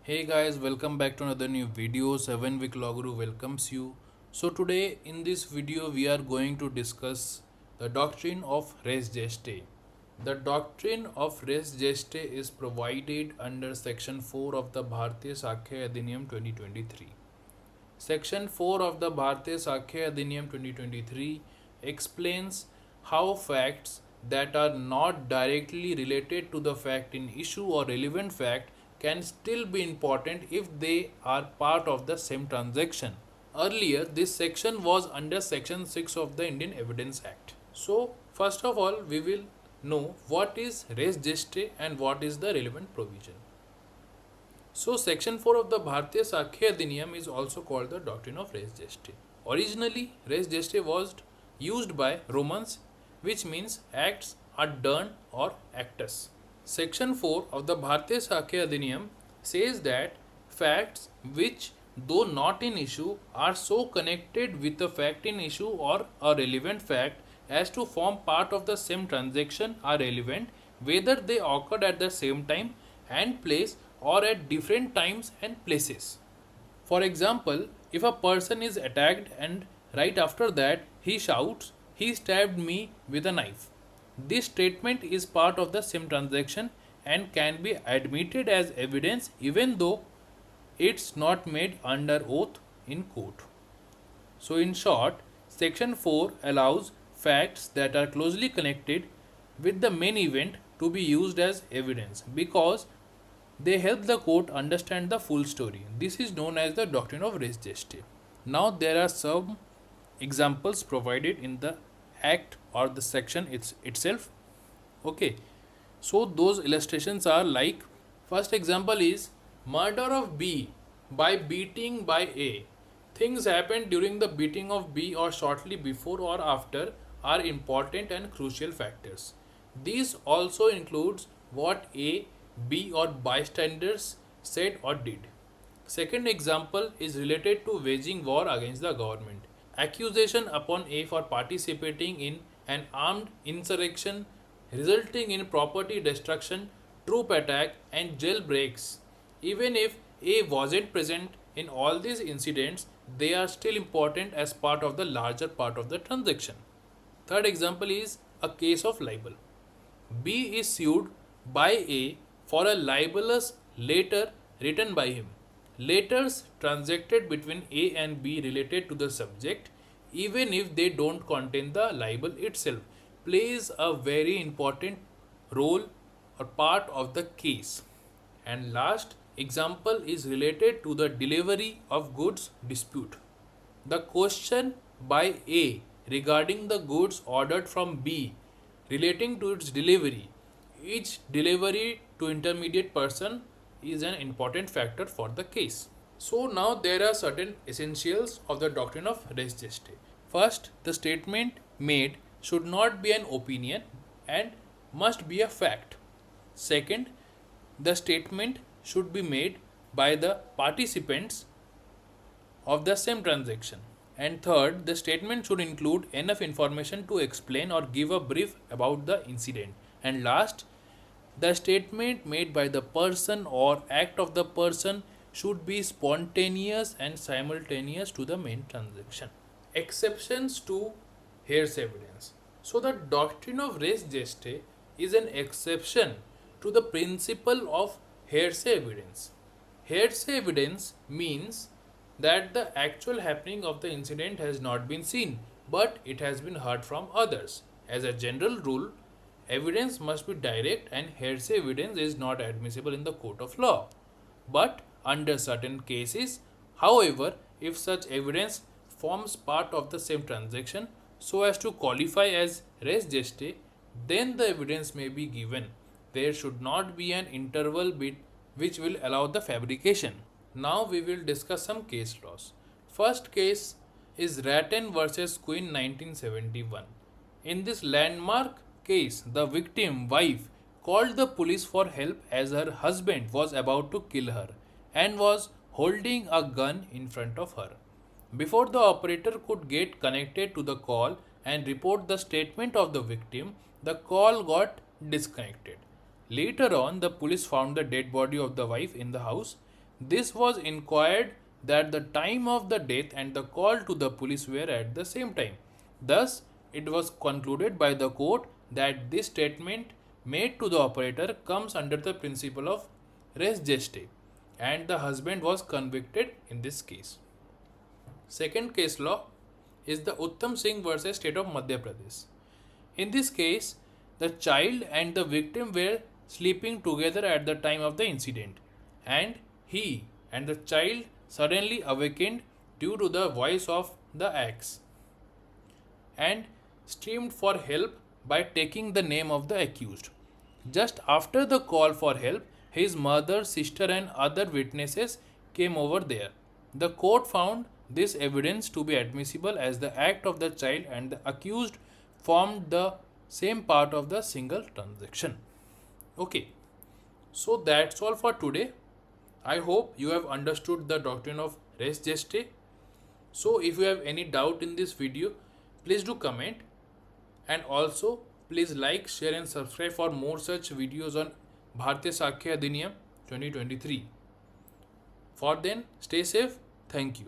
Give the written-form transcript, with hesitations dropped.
Hey guys, welcome back to another new video. 7 Week Law Guru welcomes you. So today in this video we are going to discuss the doctrine of res gestae. The doctrine of res gestae is provided under section 4 of the Bharatiya Sakya Adhiniyam 2023. Section 4 of the Bharatiya Sakya Adhiniyam 2023 explains how facts that are not directly related to the fact in issue or relevant fact can still be important if they are part of the same transaction. Earlier, this section was under Section 6 of the Indian Evidence Act. So, first of all, we will know what is res gestae and what is the relevant provision. So, Section 4 of the Bharatiya Sakya Adhiniyam is also called the doctrine of res gestae. Originally, res gestae was used by Romans, which means acts are done or actus. Section 4 of the Bharatiya Sakya Adhiniyam says that facts which, though not in issue, are so connected with a fact in issue or a relevant fact as to form part of the same transaction are relevant whether they occurred at the same time and place or at different times and places. For example, if a person is attacked and right after that he shouts, "He stabbed me with a knife." This statement is part of the same transaction and can be admitted as evidence even though it's not made under oath in court. So, in short, Section 4 allows facts that are closely connected with the main event to be used as evidence because they help the court understand the full story. This is known as the doctrine of res gestae. Now, there are some examples provided in the act or the section itself. Okay, so those illustrations are like, first example is murder of B by beating by A. Things happened during the beating of B or shortly before or after are important and crucial factors. These also includes what A, B or bystanders said or did. Second example is related to waging war against the government. Accusation upon A for participating in an armed insurrection resulting in property destruction, troop attack and jailbreaks. Even if A wasn't present in all these incidents, they are still important as part of the larger part of the transaction. Third example is a case of libel. B is sued by A for a libelous letter written by him. Letters transacted between A and B related to the subject, even if they don't contain the libel itself, plays a very important role or part of the case. And last example is related to the delivery of goods dispute. The question by A regarding the goods ordered from B relating to its delivery. Each delivery to intermediate person is an important factor for the case. So now there are certain essentials of the doctrine of res gestae. First, the statement made should not be an opinion and must be a fact. Second, the statement should be made by the participants of the same transaction. And third, the statement should include enough information to explain or give a brief about the incident. And last, the statement made by the person or act of the person should be spontaneous and simultaneous to the main transaction. Exceptions to hearsay evidence. So, the doctrine of res gestae is an exception to the principle of hearsay evidence. Hearsay evidence means that the actual happening of the incident has not been seen, but it has been heard from others. As a general rule, evidence must be direct and hearsay evidence is not admissible in the court of law. But under certain cases, however, if such evidence forms part of the same transaction so as to qualify as res gestae, then the evidence may be given. There should not be an interval bit which will allow the fabrication. Now we will discuss some case laws. First case is Rattan versus Queen 1971. In this landmark case, the victim wife called the police for help as her husband was about to kill her and was holding a gun in front of her. Before the operator could get connected to the call and report the statement of the victim, the call got disconnected. Later on, the police found the dead body of the wife in the house. This was inquired that the time of the death and the call to the police were at the same time. Thus, it was concluded by the court that this statement made to the operator comes under the principle of res geste, and the husband was convicted in this case. Second case law is the Uttam Singh versus State of Madhya Pradesh. In this case, the child and the victim were sleeping together at the time of the incident, and he and the child suddenly awakened due to the voice of the axe and screamed for help by taking the name of the accused. Just after the call for help, his mother, sister, and other witnesses came over there. The court found this evidence to be admissible as the act of the child and the accused formed the same part of the single transaction. Okay, so that's all for today. I hope you have understood the doctrine of res geste. So if you have any doubt in this video, please do comment, and also please like, share and subscribe for more such videos on Bharatiya Sakya Adhiniyam 2023. For then, stay safe. Thank you.